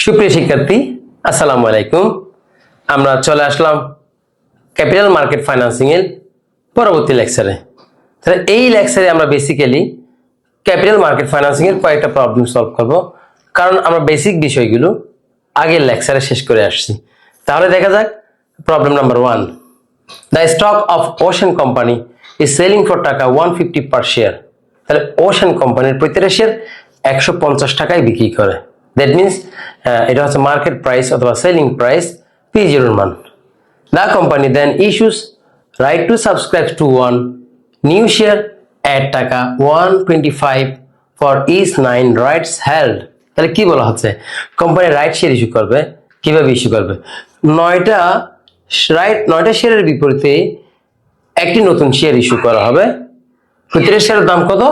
সুপ্রিয় শিক্ষার্থী, আসসালামু আলাইকুম। আমরা চলে আসলাম ক্যাপিটাল মার্কেট ফাইন্যান্সিং এর পরবর্তী লেকচারে। তাহলে এই লেকচারে আমরা বেসিক্যালি ক্যাপিটাল মার্কেট ফাইন্যান্সিং এর কয়েকটা প্রবলেম সলভ করব, কারণ আমরা বেসিক বিষয়গুলো আগের লেকচারে শেষ করে আসছি। তাহলে দেখা যাক problem number 1। The stock of ocean company is selling for টাকা 150 পার শেয়ার। তাহলে ওশান কোম্পানির প্রত্যেকটা শেয়ার 150 টাকায় বিক্রি করে। দ্যাট মিনস এটা হচ্ছে মার্কেট প্রাইস অথবা সেলিং প্রাইস P0 এর মান। The company then issues right to subscribe to one new share at টাকা 125 ফর ইচ 9 রাইটস হেল্ড। তাহলে কি বলা হচ্ছে, কোম্পানি রাইট শেয়ার ইস্যু করবে। কিভাবে ইস্যু করবে? 9টা শেয়ারের বিপরীতে একটি নতুন শেয়ার ইস্যু করা হবে। প্রত্যেকটা শেয়ারের দাম কত?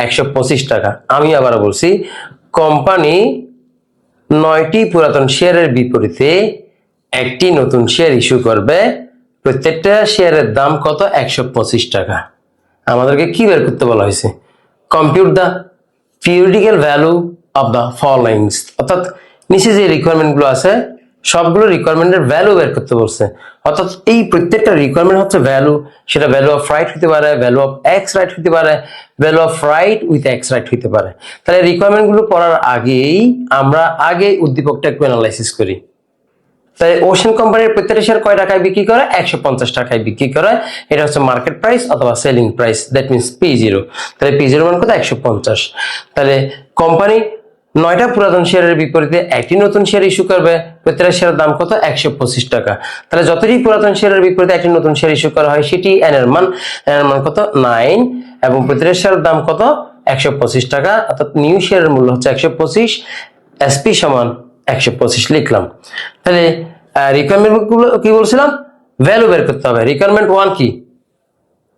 125 টাকা। আমি আবার বলছি, কোম্পানি 9টি পুরাতন শেয়ারের বিপরীতে একটি নতুন শেয়ার ইস্যু করবে। প্রত্যেকটা শেয়ারের দাম কত? 125 টাকা। আমাদেরকে কি বের করতে বলা হয়েছে? Compute the periodical value of the followings. অর্থাৎ নিচে যে রিকোয়ারমেন্ট গুলো আছে সবগুলো রিকোয়ারমেন্টের ভ্যালু বের করতে বলছে। অর্থাৎ এই প্রত্যেকটা রিকোয়ারমেন্ট হচ্ছে ভ্যালু। সেটা ভ্যালু অফ রাইট হতে পারে, ভ্যালু অফ এক্স রাইট হতে পারে, value of right with ex right হতে পারে। তাহলে রিকোয়ারমেন্ট গুলো পড়ার আগেই আমরা উদ্দীপকটা একটু অ্যানালাইসিস করি। তাই ওশান কোম্পানির প্রত্যেকটা শেয়ার কয় টাকায় বিক্রি করে? 150 টাকায় বিক্রি করে। এটা হচ্ছে মার্কেট প্রাইস অথবা selling price, that means P0। তাহলে P0 মান কত? 150। তাহলে কোম্পানি 9টা পুরাতন শেয়ারের বিপরীতে একটি নতুন শেয়ার ইস্যু করবে। প্রত্যেকটা শেয়ারের দাম কত? 125 টাকা। তাহলে যতটি পুরাতন শেয়ারের বিপরীতে একটি নতুন শেয়ার ইস্যু করা হয় সেটি n এর মান কত? 9। এবং প্রত্যেকটা শেয়ারের দাম কত? 125 টাকা। অর্থাৎ নিউ শেয়ারের মূল্য হচ্ছে 125, SP সমান 125 লিখলাম। তাহলে রিকোয়ারমেন্ট গুলো কি বলছিলাম? ভ্যালু বের করতে হবে। রিকোয়ারমেন্ট 1 কি?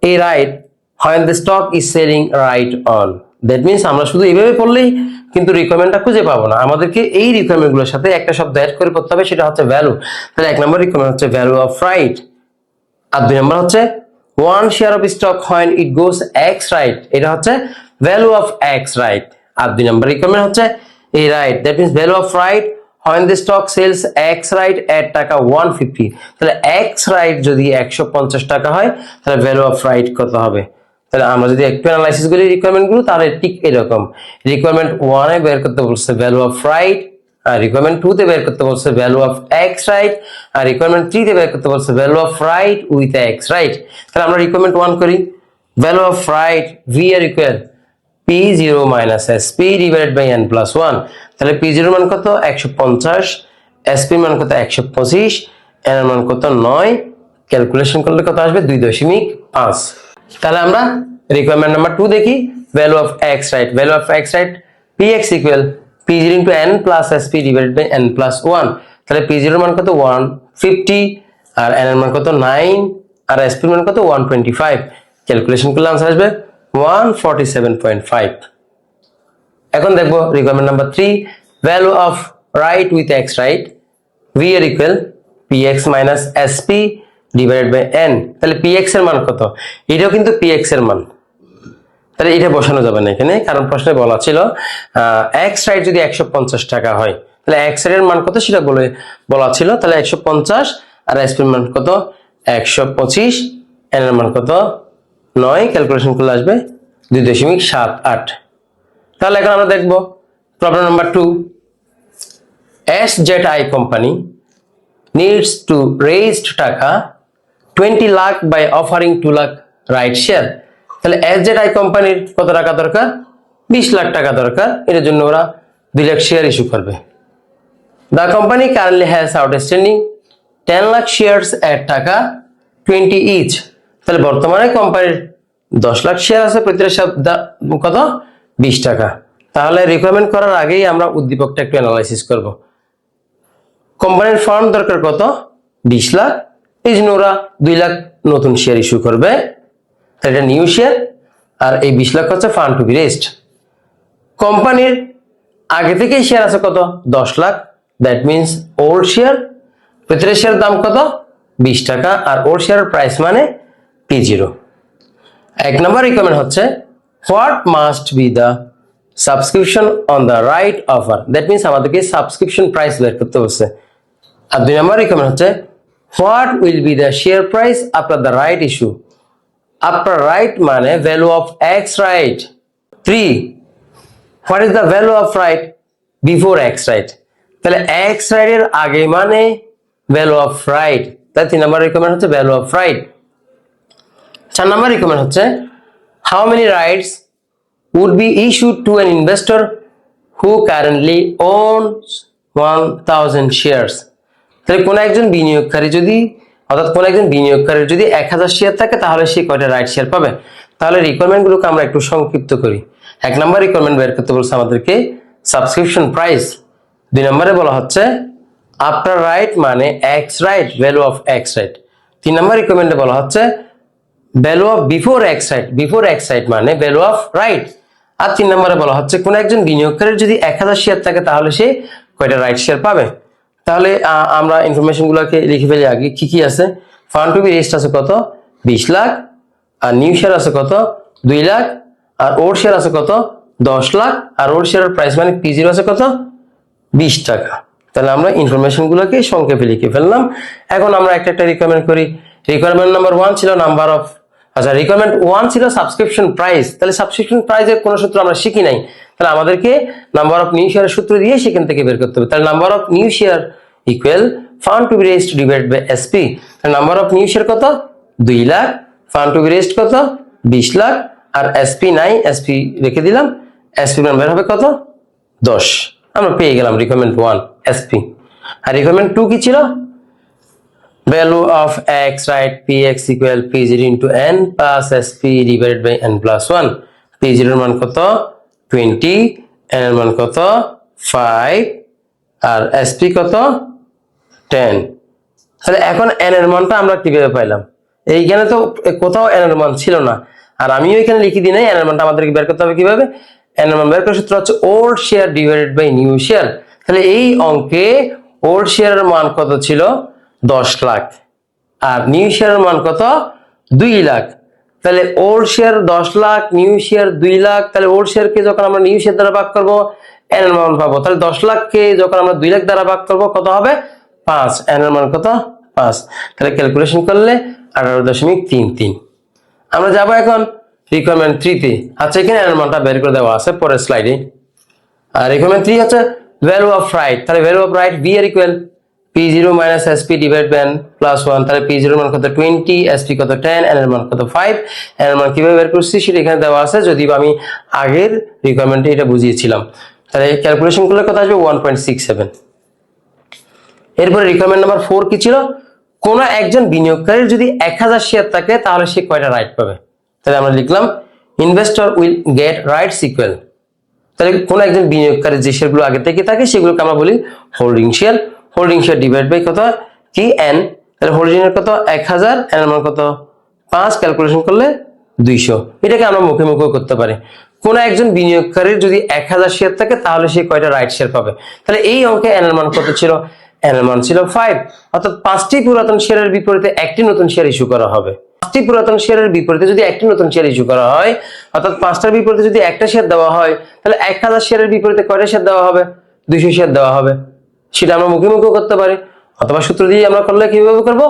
A right when the stock is selling right on। দ্যাট মিনস আমরা শুধু এইভাবে পড়লেই কিন্তু রিকোয়ারমেন্টটা খুঁজে পাবো না। আমাদেরকে এই রিকোয়ারমেন্ট গুলোর সাথে একটা শব্দ অ্যাড করে করতে হবে, সেটা হচ্ছে ভ্যালু। তাহলে 1 নম্বর রিকোয়ারমেন্ট হচ্ছে ভ্যালু অফ রাইট। আর 2 নম্বর হচ্ছে one share of stock when it goes x right। এটা হচ্ছে ভ্যালু অফ x right। আর 2 নম্বর রিকোয়ারমেন্ট হচ্ছে a right, that means value of right when the stock sells x right at টাকা 150। তাহলে x right যদি 150 টাকা হয় তাহলে value of right কত হবে? তাহলে আমরা যদি একটু অ্যানালাইসিস করি রিকোয়ারমেন্ট গুলো, তাহলে ঠিক এরকম। রিকোয়ারমেন্ট 1 এ বের করতে বলছে ভ্যালু অফ রাইট, আর রিকোয়ারমেন্ট 2 তে বের করতে বলছে ভ্যালু অফ x রাইট, আর রিকোয়ারমেন্ট 3 তে বের করতে বলছে value of right with x right. তাহলে আমরা রিকোয়ারমেন্ট 1 করি। ভ্যালু অফ রাইট v এর equal P0 minus SP divided by n plus 1। তাহলে P0 মান কত? 150, SP মান কত? 125, n এর মান কত? 9। ক্যালকুলেশন করলে কত আসবে? 2.5। তাহলে আমরা রিকোয়ারমেন্ট নাম্বার 2 দেখি। Value of x right. Value of x right Px equal P0 into n plus SP divided by n plus 1। তাহলে P0 মান কত? 150, আর n এর মান কত? 9, আর SP মান কত? 125। ক্যালকুলেশন করলে आंसर আসবে 147.5। এখন দেখবো requirement number 3। Value of right with x right v এর equal Px minus SP divided by n। তাহলে Px এর মান কত? এটাও কিন্তু Px এর মান। তাহলে এটা বসানো যাবে না এখানে, কারণ প্রশ্নে বলা ছিল x রাইট যদি 150 টাকা হয় তাহলে x রাইট এর মান কত সেটা বলা ছিল। তাহলে 150, আর SP এর মান কত? 125, n এর মান কত? 9। ক্যালকুলেশন করলে আসবে 2.78। তাহলে এখন আমরা দেখব problem number 2। SZI company needs to raise টাকা 20 lakh by offering 2 lakh right share. তাহলে SZI কোম্পানির কত টাকা দরকার? 20 লাখ টাকা দরকার। এর জন্য ওরা 2 লাখ শেয়ার ইস্যু করবে। The company currently has outstanding 10 lakh shares at টাকা 20 each। তাহলে বর্তমানে কোম্পানির 10 লাখ শেয়ার আছে, প্রত্যেকটা কত? 20 টাকা। তাহলে রিকোয়ারমেন্ট করার আগেই আমরা উদ্দীপকটা একটু অ্যানালাইসিস করব। কোম্পানির ফান্ড দরকার কত? 20 লাখ। এই জন্য ওরা 2 লাখ নতুন শেয়ার ইস্যু করবে। এটা নিউ শেয়ার, আর এই 20 লাখ হচ্ছে ফান্ড টু বি রেজড। কোম্পানির আগে থেকেই শেয়ার আছে কত? 10 lakh, that means old share. প্রত্যেকটা শেয়ারের দাম কত? 20 টাকা, আর ওল্ড শেয়ারের প্রাইস মানে P0। 1 নম্বর রিকোয়ারমেন্ট হচ্ছে what must be the subscription on the right offer, that means আমাদেরকে সাবস্ক্রিপশন প্রাইস বের করতে হচ্ছে। আর 2 নম্বর রিকোয়ারমেন্ট হচ্ছে what will be the share price after the right issue. After right মানে value of x right. 3 what is the value of right before ex right, তাহলে ex right এর আগে মানে ভ্যালু অফ রাইট, তাই 3 নম্বর requirement হচ্ছে value of right. 4 নম্বর requirement হচ্ছে how many rights would be issued to an investor who currently owns 1000 shares। তাহলে কোন একজন বিনিয়োগকারী যদি অর্থাৎ কোন একজন বিনিয়োগকারীর যদি 1000 শেয়ার থাকে তাহলে সে কয়টা রাইট শেয়ার পাবে। তাহলে রিকোয়ারমেন্ট গুলোকে আমরা একটু সংক্ষিপ্ত করি। 1 নম্বর রিকোয়ারমেন্ট বের করতে বলছে আমাদেরকে সাবস্ক্রিপশন প্রাইস। 2 নম্বরে বলা হচ্ছে আফটার রাইট মানে x right, value of x right. 3 নম্বর রিকোয়ারমেন্টে বলা হচ্ছে value of before ex right, before ex right মানে ভ্যালু অফ রাইট। আর 3 নম্বরে বলা হচ্ছে কোন একজন বিনিয়োগকারীর যদি 1000 শেয়ার থাকে তাহলে সে কয়টা রাইট শেয়ার পাবে। তাহলে আমরা ইনফরমেশন গুলোকে লিখে ফেলি আগে কি কি আছে। ফান্ড টু বি রেজড আছে কত 20 লাখ, আর নিউ শেয়ার আছে কত 2 লাখ, আর ওল্ড শেয়ার আছে কত 10 লাখ, আর ওল্ড শেয়ারের প্রাইস মানে P0 আছে কত 20 টাকা। তাহলে আমরা ইনফরমেশন গুলোকে সংক্ষেপে লিখে ফেললাম। এখন আমরা একটা একটা রিকোয়ারমেন্ট করি। রিকোয়ারমেন্ট নাম্বার 1 ছিল নাম্বার অফ, আচ্ছা রিকোয়ারমেন্ট 1 ছিল সাবস্ক্রিপশন প্রাইস। তাহলে সাবস্ক্রিপশন প্রাইসের কোনো সূত্র আমরা শিখি নাই, তাহলে আমাদেরকে নাম্বার অফ নিউ শেয়ারের সূত্র দিয়ে সেখান থেকে বের করতে হবে। তাহলে number of new share equal fund to be raised divided by SP. তাহলে নাম্বার অফ নিউ শেয়ার কত 2 lakh, fund to be raised কত 20 লাখ, আর এসপি নাই, এসপি রেখে দিলাম, এসপি মান বের হবে কত 10। আমরা পেয়ে গেলাম রিকোয়ারমেন্ট 1 এসপি। আর রিকোয়ারমেন্ট 2 কি ছিল value of x right px equal p0 into n plus sp divided by n plus 1। p0 এর মান কত 20, n এর মান কত 5, আর sp কত 10। তাহলে এখন n এর মানটা আমরা কিভাবে পাইলাম, এইখানে তো কোথাও n এর মান ছিল না, আর আমিও এখানে লিখে দিই নাই। n এর মানটা আমাদেরকে বের করতে হবে কিভাবে, n এর মান বের করার সূত্র হচ্ছে old share divided by new share. তাহলে এই অঙ্কে ওল্ড শেয়ারের মান কত ছিল 10 লাখ, আর নিউ শেয়ারের মান কত 2 লাখ। তাহলে old share 10 lakh, new share 2 lakh. তাহলে ওল্ড শেয়ারকে যখন আমরা নিউ শেয়ার দ্বারা ভাগ করব এন এর মান পাবো। তাহলে 10 লাখকে যখন আমরা 2 লাখ দ্বারা ভাগ করব কত হবে 5, এন এর মান কত 5। তাহলে ক্যালকুলেশন করলে 18.33। আমরা যাব এখন রিকোয়ারমেন্ট 3 তে। আচ্ছা এখানে এন এর মানটা বের করে দেওয়া আছে পরের স্লাইডে। আর রিকোয়ারমেন্ট 3 হচ্ছে ভ্যালু অফ রাইট। তাহলে ভ্যালু অফ রাইট ভি আর equal P0 minus SP divided by n plus 1। তাহলে P0 এর মান কত 20, SP কত 10, n এর মান কত 5। n এর মান কিভাবে বের করছি সেটা এখানে দেওয়া আছে, যদি আমি আগের রিকোয়ারমেন্টে এটা বুঝিয়েছিলাম। তাহলে ক্যালকুলেশন করলে কত আসবে 1.67। এরপরে রিকোয়ারমেন্ট নাম্বার 4 কি ছিল, কোন একজন বিনিয়োগকারীর যদি 1000 শেয়ার থাকে তাহলে সে কয়টা রাইট পাবে। তাহলে আমরা লিখলাম investor will get rights equal. তাহলে কোন একজন বিনিয়োগকারী যে শেয়ারগুলো আগে থেকে থাকে সেগুলোকে আমরা বলি holding share. Holding share divide by কত কি এন। তাহলে হোল্ডিং এর কত 1000, এন এর মান কত 5, ক্যালকুলেশন করলে 200। এটাকে আমরা মুখে মুখে করতে পারি। কোন একজন বিনিয়োগকারীর যদি 1000 শেয়ার থাকে তাহলে সে কয়টা রাইট শেয়ার পাবে। তাহলে এই অঙ্কে এন এর মান কত ছিল, এন এর মান ছিল 5, অর্থাৎ 5টি পুরাতন শেয়ারের বিপরীতে একটি নতুন শেয়ার ইস্যু করা হবে। 5টি পুরাতন শেয়ারের বিপরীতে যদি একটি নতুন শেয়ার ইস্যু করা হয়, অর্থাৎ 5টার বিপরীতে যদি একটা শেয়ার দেওয়া হয়, তাহলে 1000 শেয়ারের বিপরীতে কয়টা শেয়ার দেওয়া হবে 200 শেয়ার দেওয়া হবে। সেটা আমরা মুখে মুখে করতে পারি, অথবা সূত্র দিয়ে আমরা করলে কিভাবে করব,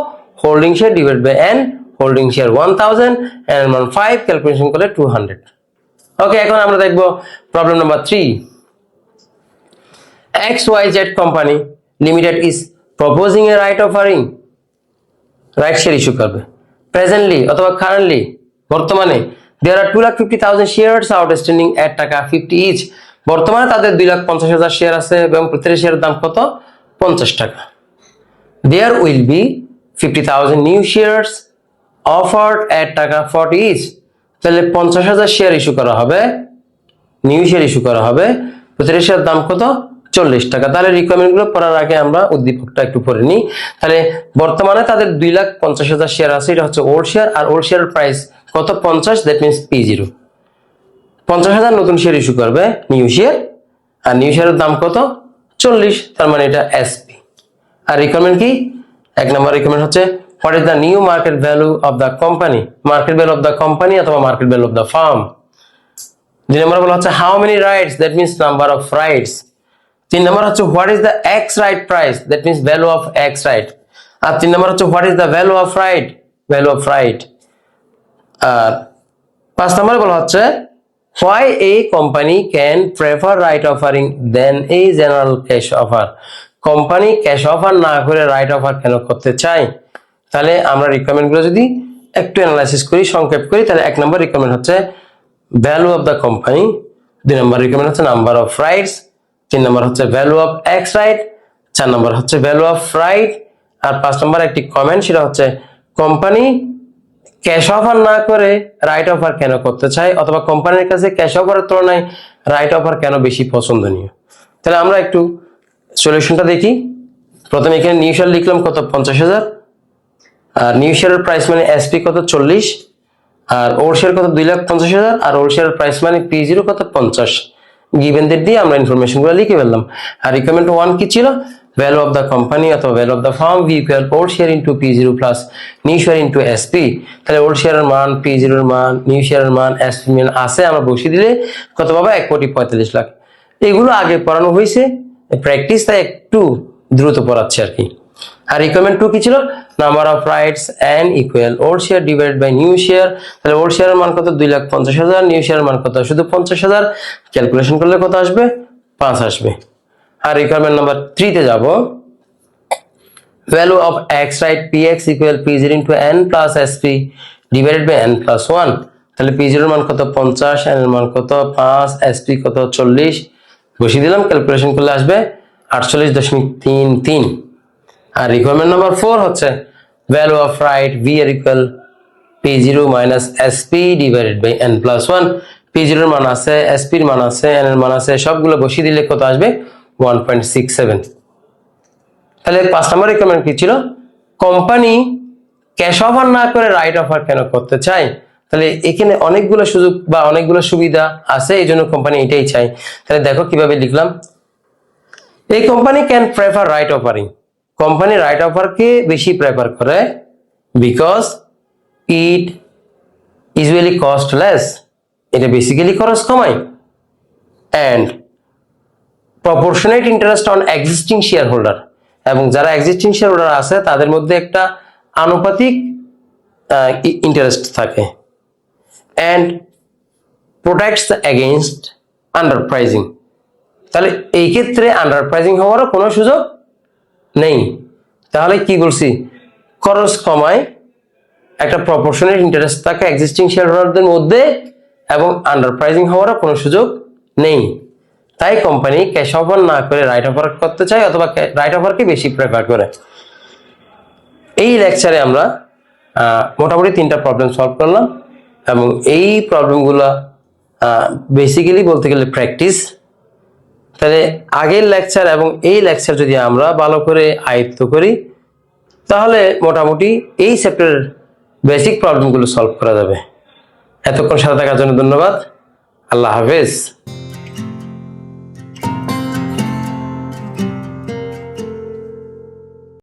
holding share divide by N. Holding share 1000, N এর মান 5, ক্যালকুলেশন করলে 200। ওকে, এখন আমরা দেখব problem number 3। XYZ company limited is proposing A right offering, right share issue করবে। প্রেজেন্টলি অথবা কারেন্টলি বর্তমানে দেয়ার আর 2,50,000 শেয়ারস আউটস্ট্যান্ডিং এট টাকা 50 ইচ। বর্তমানে তাদের 2,50,000 শেয়ার আছে এবং প্রতিটি শেয়ারের দাম কত 50 টাকা। There will be 50,000 new shares offered at টাকা 40 ইচ। তাহলে 50,000 শেয়ার ইস্যু করা হবে, নিউ শেয়ার ইস্যু করা হবে, প্রতিটি শেয়ারের দাম কত 40 টাকা। তাহলে রিকোয়ারমেন্ট গুলো পড়ার আগে আমরা উদ্দীপকটা একটু পড়ে নিই। তাহলে বর্তমানে তাদের 2,50,000 শেয়ার আছে, এটা হচ্ছে ওল্ড শেয়ার, আর ওল্ড শেয়ারের প্রাইস কত 50, দ্যাট মিনস P0। 50,000 নতুন শেয়ার ইস্যু করবে নিউ শেয়ার, আর নিউ শেয়ারের দাম কত 40, তার মানে এটা SP। আর রিকোয়ারমেন্ট কি, 1 নম্বর রিকোয়ারমেন্ট হচ্ছে what is the new market value of the company, market value of the company অথবা market value of the firm. 2 নম্বর বলা হচ্ছে how many rights, that means number of rights. 3 নম্বর হচ্ছে what is the ex right price, that means value of x right. আর 3 নম্বর হচ্ছে what is the value of right, value of right. আর 5 নম্বরে বলা হচ্ছে why a company can prefer right offering than a general cash offer, company cash offer না করে right offer কেন করতে চায়। তাহলে আমরা রিকোয়ারমেন্ট গুলো যদি একটু অ্যানালাইসিস করি, সংক্ষেপ করি, তাহলে 1 নম্বর রিকোয়ারমেন্ট হচ্ছে ভ্যালু অফ দ্য কোম্পানি, 2 নম্বর রিকোয়ারমেন্ট হচ্ছে নাম্বার অফ রাইটস, 3 নম্বর হচ্ছে ভ্যালু অফ এক্স রাইট, 4 নম্বর হচ্ছে ভ্যালু অফ রাইট, আর 5 নম্বর একটি কমেন্ট, সেটা হচ্ছে কোম্পানি ক্যাশ অফার না করে রাইট অফার কেন করতে চায়, অথবা কোম্পানির কাছে ক্যাশ অফারের তুলনায় রাইট অফার কেন বেশি পছন্দনীয়। তাহলে আমরা একটু সলিউশনটা দেখি। প্রথমে এখানে নিউ শেয়ার লিখলাম কত 50,000, আর নিউ শেয়ারের প্রাইস মানে এসপি কত 40, আর ওল্ড শেয়ার কত 2,50,000, আর ওল্ড শেয়ারের প্রাইস মানে P0 কত 50। গিভেনদের দিয়ে আমরা ইনফরমেশন গুলো লিখে ফেললাম। আর রিকমেন্ড 1 কি ছিল, ভ্যালু অফ দ্য কোম্পানি অথবা value of the farm V equal old share into P0 plus new share into SP. তাহলে ওল্ড শেয়ারের মান, P0 এর মান, নিউ শেয়ারের মান, এসপি মান আছে, আমরা বসিয়ে দিলে কত পাবো 1,45,00,000। এগুলো আগে পড়ানো হয়েছে, প্র্যাকটিস, তাই একটু দ্রুত পড়াচ্ছে আর কি। আর রিকোয়ারমেন্ট 2 কি ছিল, number of rights N equal old share divided by new share. তাহলে ওল্ড শেয়ারের মান কত 2,50,000, নিউ শেয়ারের মান কত শুধু 50,000, ক্যালকুলেশন করলে কত আসবে 5 আসবে। আর রিকোয়ারমেন্ট নাম্বার 3 তে যাব, value of x right px equal P0 into n plus sp divided by n plus 1। তাহলে P0 এর মান কত 50, n এর মান কত 5, sp কত 40, বসিয়ে দিলাম, ক্যালকুলেশন করলে আসবে 48.33। আর রিকোয়ারমেন্ট নাম্বার 4 হচ্ছে ভ্যালু অফ রাইট ভি এর equal P0 minus sp divided by n plus 1। P0 এর মান আছে, sp এর মান আছে, n এর মান আছে, সবগুলো বসিয়ে দিলে কত আসবে 1.67। তাহলে 5 নম্বর রিকোয়ারমেন্ট কি ছিল, কোম্পানি ক্যাশ অফার না করে রাইট অফার কেন করতে চায়। তাহলে এখানে অনেকগুলো সুযোগ বা অনেকগুলো সুবিধা আছে, এই জন্য কোম্পানি এটাই চায়। তাহলে দেখো কিভাবে লিখলাম, এই company can prefer right offering, company right অফারকে বেশি প্রেফার করে because it usually cost less, এটা বেসিক্যালি খরচ কমায়, and proportionate interest on existing shareholder, এবং যারা এক্সিস্টিং শেয়ার হোল্ডার আছে তাদের মধ্যে একটা আনুপাতিক ইন্টারেস্ট থাকে, and protects against under pricing. তাহলে এই ক্ষেত্রে আন্ডার প্রাইজিং হওয়ারও কোনো সুযোগ নেই। তাহলে কি বলছি, খরচ কমায়, একটা প্রপোর্শনেট ইন্টারেস্ট থাকে এক্সিস্টিং শেয়ার হোল্ডারদের মধ্যে, এবং আন্ডার প্রাইজিং হওয়ারও কোনো সুযোগ নেই। তাই কোম্পানি ক্যাশ অফার না করে রাইট অফার করতে চায়, অথবা রাইট অফারকে বেশি প্রেফার করে। এই লেকচারে আমরা মোটামুটি 3টা প্রবলেম সলভ করলাম, এবং এই প্রবলেমগুলো বেসিক্যালি বলতে গেলে প্র্যাকটিস। তাহলে আগের লেকচার এবং এই লেকচার যদি আমরা ভালো করে আয়ত্ত করি, তাহলে মোটামুটি এই চ্যাপ্টারের বেসিক প্রবলেমগুলো সলভ করা যাবে। এতক্ষণ সাথে থাকার জন্য ধন্যবাদ। আল্লাহ হাফেজ।